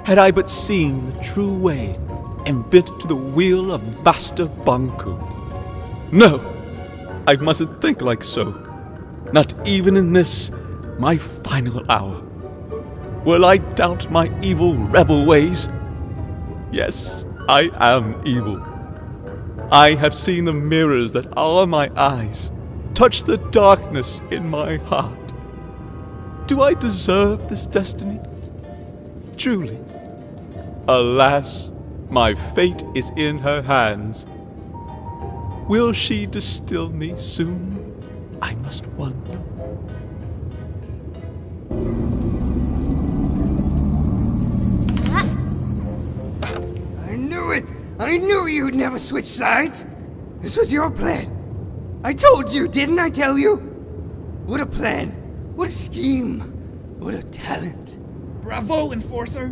had I but seen the true way and bent to the wheel of Master Banku. No, I mustn't think like so. Not even in this, my final hour. Will I doubt my evil rebel ways? Yes, I am evil. I have seen the mirrors that are my eyes, touch the darkness in my heart. Do I deserve this destiny? Truly. Alas, my fate is in her hands. Will she distill me soon? I must wonder. I knew it! I knew you'd never switch sides! This was your plan. I told you, didn't I tell you? What a plan. What a scheme. What a talent. Bravo, Enforcer!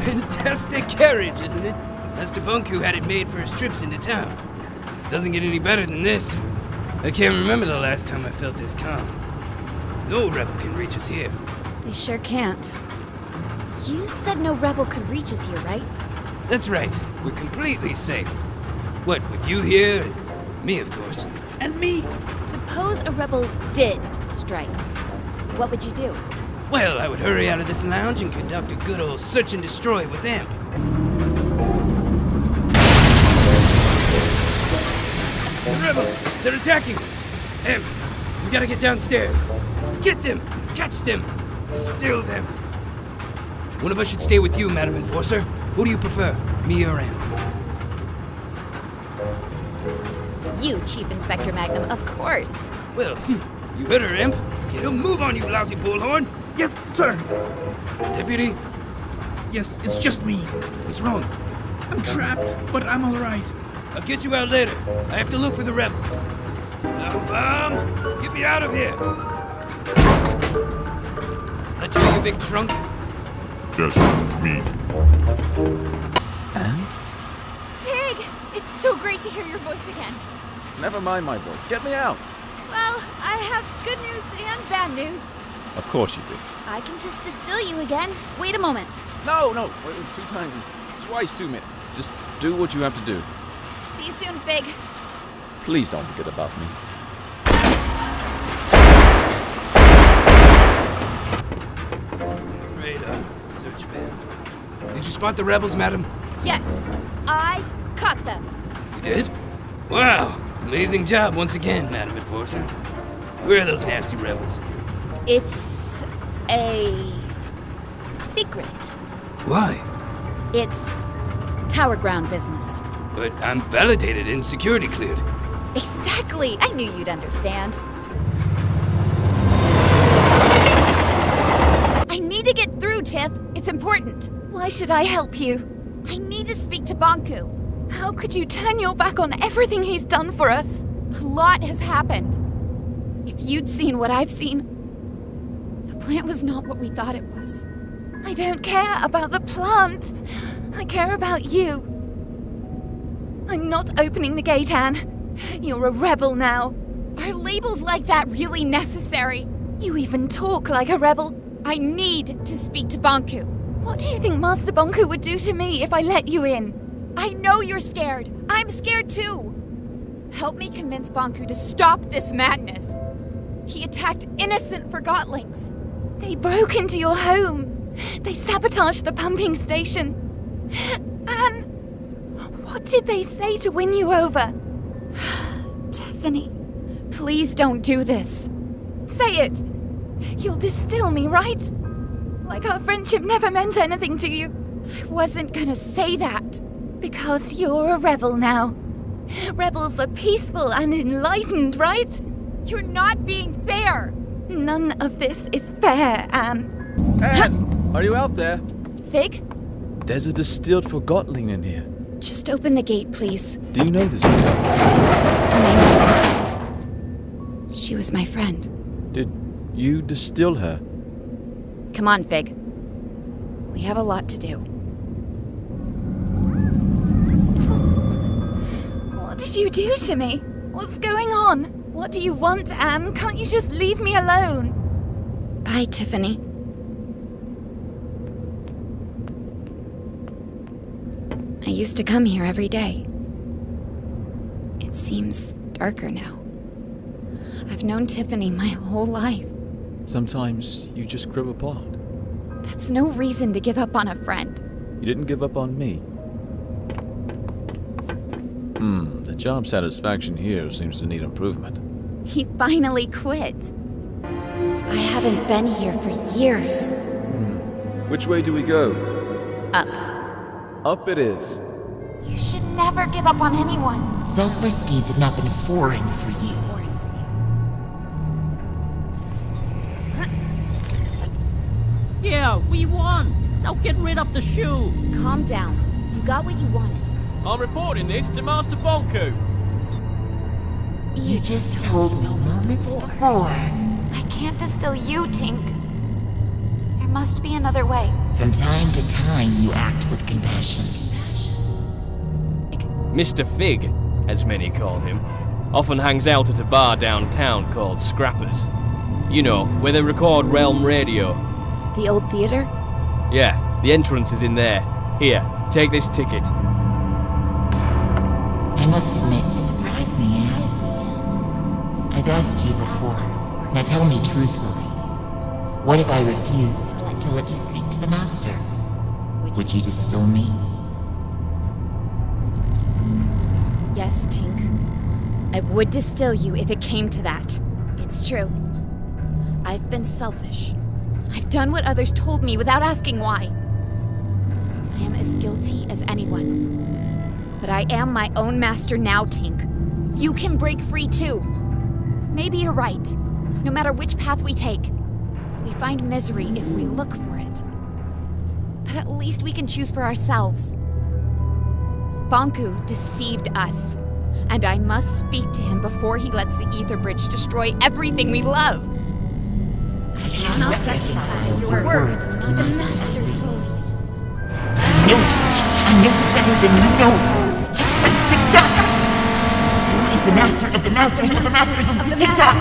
Fantastic carriage, isn't it? Master Bunku had it made for his trips into town. Doesn't get any better than this. I can't remember the last time I felt this calm. No rebel can reach us here. They sure can't. You said no rebel could reach us here, right? That's right. We're completely safe. What, with you here and me, of course. And me? Suppose a rebel did strike. What would you do? Well, I would hurry out of this lounge and conduct a good old search and destroy with Imp. The rebels! They're attacking! Imp, we gotta get downstairs. Get them! Catch them! Still them! One of us should stay with you, Madam Enforcer. Who do you prefer, me or Imp? You, Chief Inspector Magnum, of course. Well, you heard her, Imp. Get a move on, you lousy bullhorn! Yes, sir. Deputy? Yes, it's just me. What's wrong? I'm trapped, but I'm all right. I'll get you out later. I have to look for the rebels. Now, Bomb, get me out of here! Is that you big trunk? Yes, me. Anne? Pig! It's so great to hear your voice again. Never mind my voice. Get me out. Well, I have good news and bad news. Of course you do. I can just distill you again. Wait a moment. No. Wait, 2 times is twice too many. Just do what you have to do. See you soon, Pig. Please don't forget about me. I'm afraid search failed. Did you spot the rebels, madam? Yes, I caught them. You did? Wow, amazing job once again, Madam Enforcer. Where are those nasty rebels? It's a secret. Why? It's tower ground business. But I'm validated and security cleared. Exactly. I knew you'd understand. I need to get through, Tiff. It's important. Why should I help you? I need to speak to Banku. How could you turn your back on everything he's done for us? A lot has happened. If you'd seen what I've seen, the plant was not what we thought it was. I don't care about the plant. I care about you. I'm not opening the gate, Anne. You're a rebel now. Are labels like that really necessary? You even talk like a rebel. I need to speak to Banku. What do you think Master Banku would do to me if I let you in? I know you're scared. I'm scared too. Help me convince Banku to stop this madness. He attacked innocent Forgottlings. They broke into your home. They sabotaged the pumping station. Anne, what did they say to win you over? Tiffany, please don't do this. Say it. You'll distill me, right? Like our friendship never meant anything to you. I wasn't gonna say that. Because you're a rebel now. Rebels are peaceful and enlightened, right? You're not being fair. None of this is fair, Anne. Anne, are you out there? Fig? There's a distilled Forgottling in here. Just open the gate, please. Do you know this girl? Her name was Tiffany. She was my friend. Did you distill her? Come on, Fig. We have a lot to do. What did you do to me? What's going on? What do you want, Anne? Can't you just leave me alone? Bye, Tiffany. I used to come here every day. It seems darker now. I've known Tiffany my whole life. Sometimes you just grow apart. That's no reason to give up on a friend. You didn't give up on me. The job satisfaction here seems to need improvement. He finally quit. I haven't been here for years. Which way do we go? Up. Up it is. You should never give up on anyone. Selfless deeds have not been foreign for you. Yeah, we won! Now get rid of the shoe! Calm down. You got what you wanted. I'm reporting this to Master Banku. You just told me moments before. I can't distill you, Tink. There must be another way. From time to time, you act with compassion. Mr. Fig, as many call him, often hangs out at a bar downtown called Scrappers. You know, where they record Realm Radio. The old theater? Yeah, the entrance is in there. Here, take this ticket. I must admit, you surprised me, Anne. I've asked you before. Now tell me truthfully. What if I refused to let you speak to the Master? Would you distill me? Yes, Tink. I would distill you if it came to that. It's true. I've been selfish. I've done what others told me without asking why. I am as guilty as anyone. But I am my own master now, Tink. You can break free too. Maybe you're right. No matter which path we take, we find misery if we look for it. But at least we can choose for ourselves. Bonku deceived us, and I must speak to him before he lets the Ether Bridge destroy everything we love. I cannot reconcile your words with the Master's holy. I know better than you know. Tick-tock! Who is the master of the masters of the masters of the tick-tock?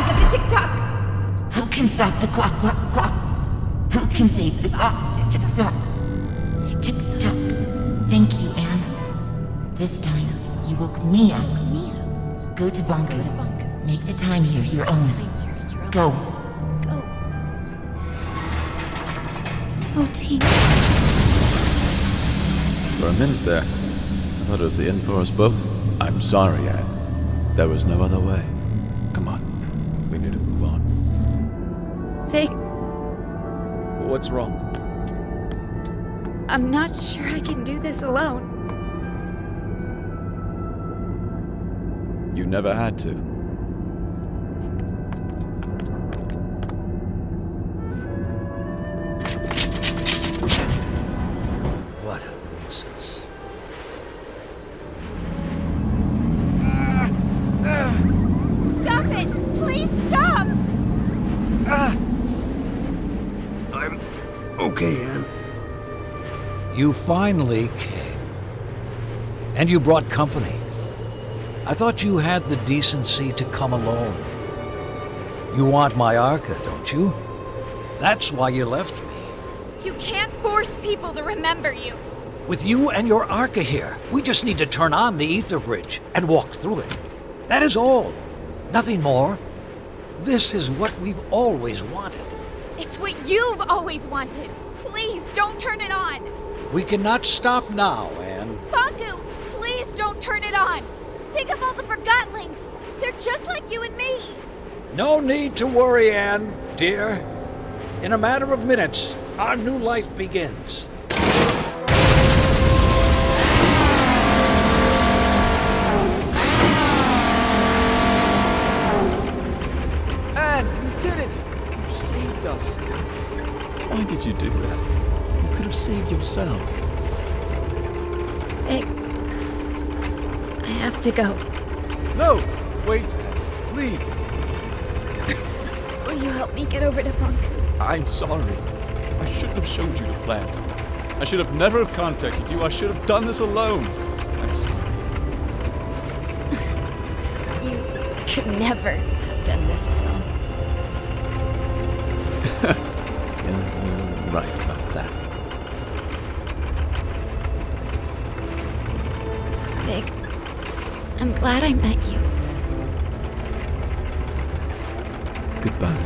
Who can stop the clock? Who can save this tick-tock? Tick-tock. Thank you, Anne. This time, you woke me up. Go to Bonku. Make the time here your own. Go. Oh, Tink. For a minute there, I thought it was the end for us both. I'm sorry, Anne. There was no other way. Come on. We need to move on. Fig, What's wrong? I'm not sure I can do this alone. You never had to. What a nuisance. Stop it! Please stop! I'm okay, Anne. You finally came. And you brought company. I thought you had the decency to come alone. You want my Arca, don't you? That's why you left me. You can't force people to remember you. With you and your Arca here, we just need to turn on the Ether Bridge and walk through it. That is all. Nothing more. This is what we've always wanted. It's what you've always wanted. Please don't turn it on. We cannot stop now, Anne. Bonku, please don't turn it on. Think of all the Forgottlings. They're just like you and me. No need to worry, Anne, dear. In a matter of minutes, our new life begins. Anne, you did it! You saved us. Why did you do that? You could have saved yourself. Fig, I have to go. No! Wait, Anne. Please. Will you help me get over to Bonku? I'm sorry. I shouldn't have showed you the plant. I should have never have contacted you. I should have done this alone. I'm sorry. You could never have done this alone. You're right about that. Fig, I'm glad I met you. Goodbye.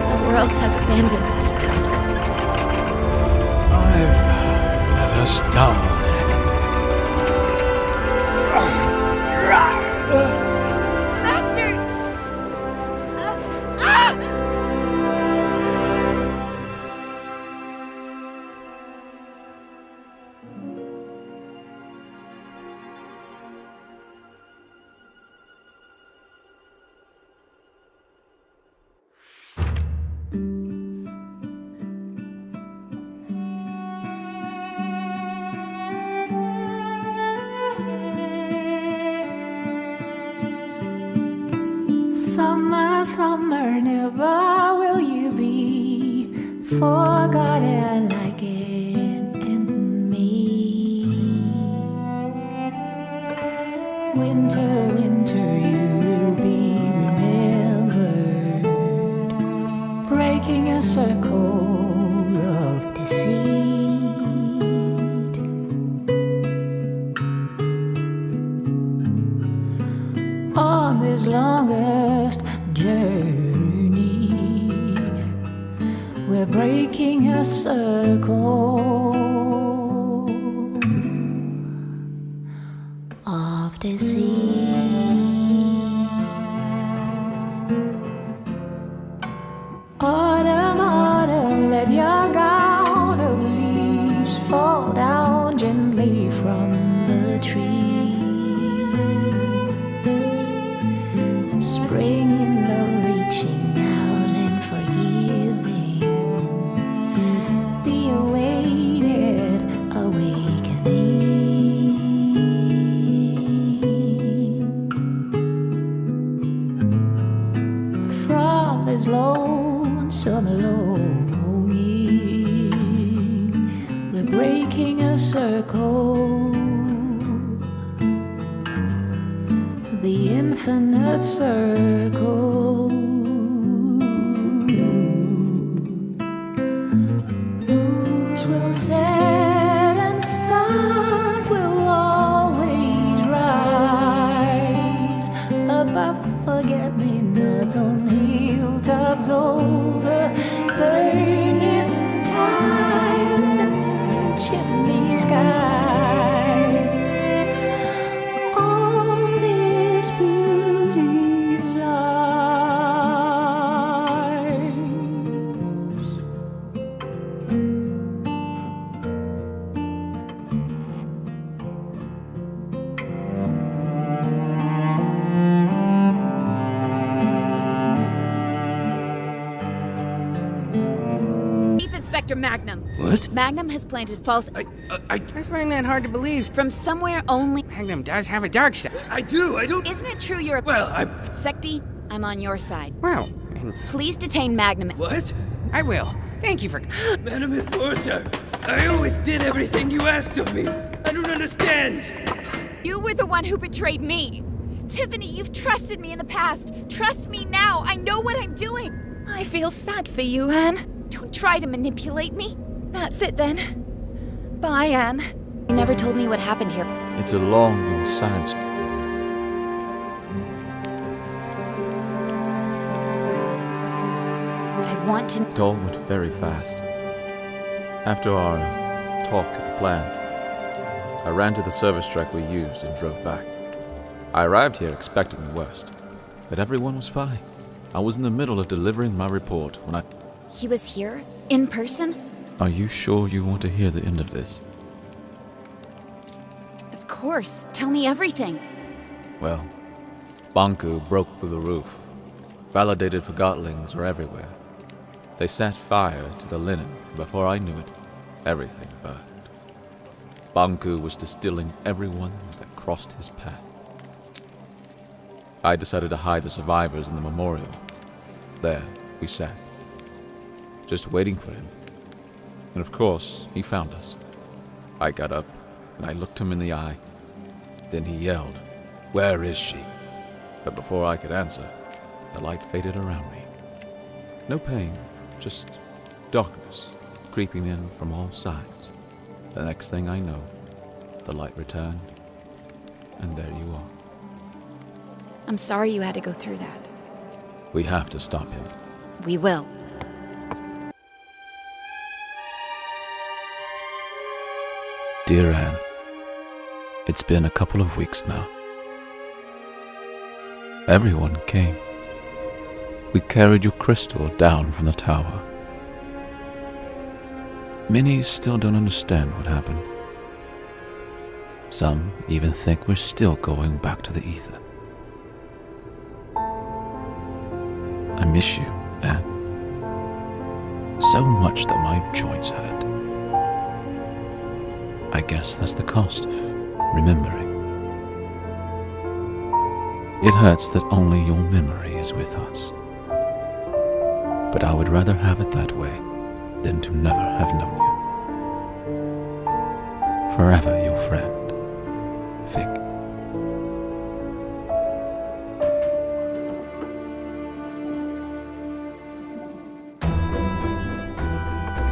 The world has abandoned us, Master. I've let us down. Master! Summer, summer, never will you be forgotten like it in me. Winter, winter, you will be remembered, breaking a circle of deceit. On this longest journey, we're breaking a circle of deceit. Autumn, autumn, let your gown of leaves fall down gently from the tree. Spring in love, reaching out and forgiving the awaited awakening. From this lonesome longing, we're breaking a circle, the infinite circle. Moons will set and suns will always rise above forget-me-nots on hilltops over burning tiles and chimney skies. All this beauty lies. Chief Inspector Magnum. What? Magnum has planted false. I find that hard to believe. From somewhere only. Magnum does have a dark side. I do. Isn't it true you're a. Well, Secti, I'm on your side. Well, Please detain Magnum. What? I will. Thank you for. Madam Enforcer, I always did everything you asked of me. I don't understand. You were the one who betrayed me. Tiffany, you've trusted me in the past. Trust me now. I know what I'm doing. I feel sad for you, Anne. Don't try to manipulate me. That's it then. Bye, Anne. You never told me what happened here. It's a long and sad story. I want to. It all went very fast. After our talk at the plant, I ran to the service truck we used and drove back. I arrived here expecting the worst, but everyone was fine. I was in the middle of delivering my report when I... He was here? In person? Are you sure you want to hear the end of this? Of course. Tell me everything. Well, Banku broke through the roof. Validated Forgottlings were everywhere. They set fire to the linen. Before I knew it, everything burned. Banku was distilling everyone that crossed his path. I decided to hide the survivors in the memorial. There, we sat, just waiting for him. And of course, he found us. I got up, and I looked him in the eye. Then he yelled, "Where is she?" But before I could answer, the light faded around me. No pain, just darkness creeping in from all sides. The next thing I know, the light returned, and there you are. I'm sorry you had to go through that. We have to stop him. We will. Dear Anne, it's been a couple of weeks now. Everyone came. We carried your crystal down from the tower. Many still don't understand what happened. Some even think we're still going back to the ether. I miss you, Anne. So much that my joints hurt. I guess that's the cost of remembering. It hurts that only your memory is with us. But I would rather have it that way than to never have known you. Forever your friend, Fig.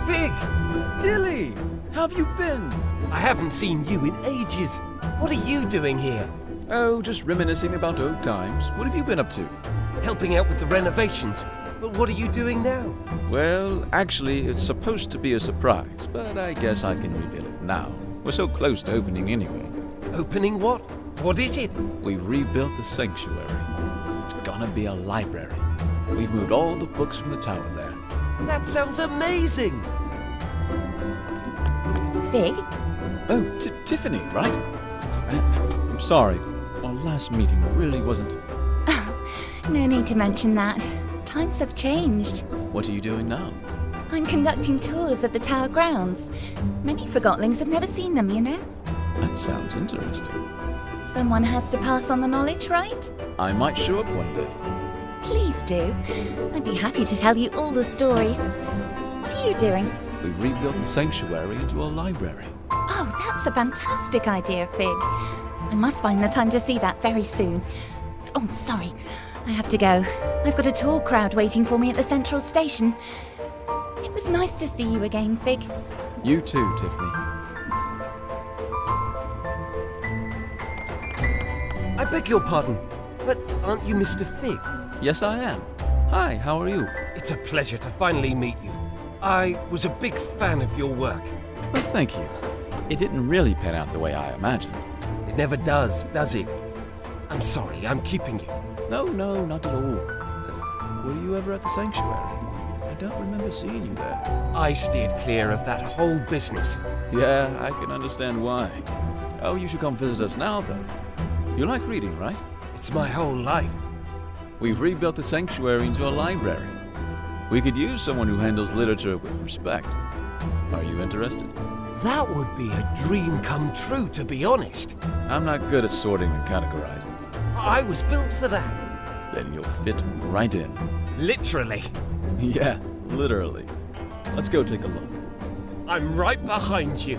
Fig! Dilly! How have you been? I haven't seen you in ages. What are you doing here? Oh, just reminiscing about old times. What have you been up to? Helping out with the renovations. But what are you doing now? Well, actually, it's supposed to be a surprise, but I guess I can reveal it now. We're so close to opening anyway. Opening what? What is it? We've rebuilt the sanctuary. It's gonna be a library. We've moved all the books from the tower there. That sounds amazing! Fig? Oh, Tiffany, right? I'm sorry. Our last meeting really wasn't... No need to mention that. Times have changed. What are you doing now? I'm conducting tours of the tower grounds. Many Forgottlings have never seen them, you know? That sounds interesting. Someone has to pass on the knowledge, right? I might show up one day. Please do. I'd be happy to tell you all the stories. What are you doing? We've rebuilt the sanctuary into a library. Oh, that's a fantastic idea, Fig. I must find the time to see that very soon. Oh, sorry. I have to go. I've got a tour crowd waiting for me at the central station. It was nice to see you again, Fig. You too, Tiffany. I beg your pardon, but aren't you Mr. Fig? Yes, I am. Hi, how are you? It's a pleasure to finally meet you. I was a big fan of your work. Well, thank you. It didn't really pan out the way I imagined. It never does it? I'm sorry, I'm keeping you. No, not at all. Were you ever at the sanctuary? I don't remember seeing you there. I steered clear of that whole business. Yeah, I can understand why. Oh, you should come visit us now, though. You like reading, right? It's my whole life. We've rebuilt the sanctuary into a library. We could use someone who handles literature with respect. Are you interested? That would be a dream come true, to be honest. I'm not good at sorting and categorizing. I was built for that. Then you'll fit right in. Literally. Yeah, literally. Let's go take a look. I'm right behind you.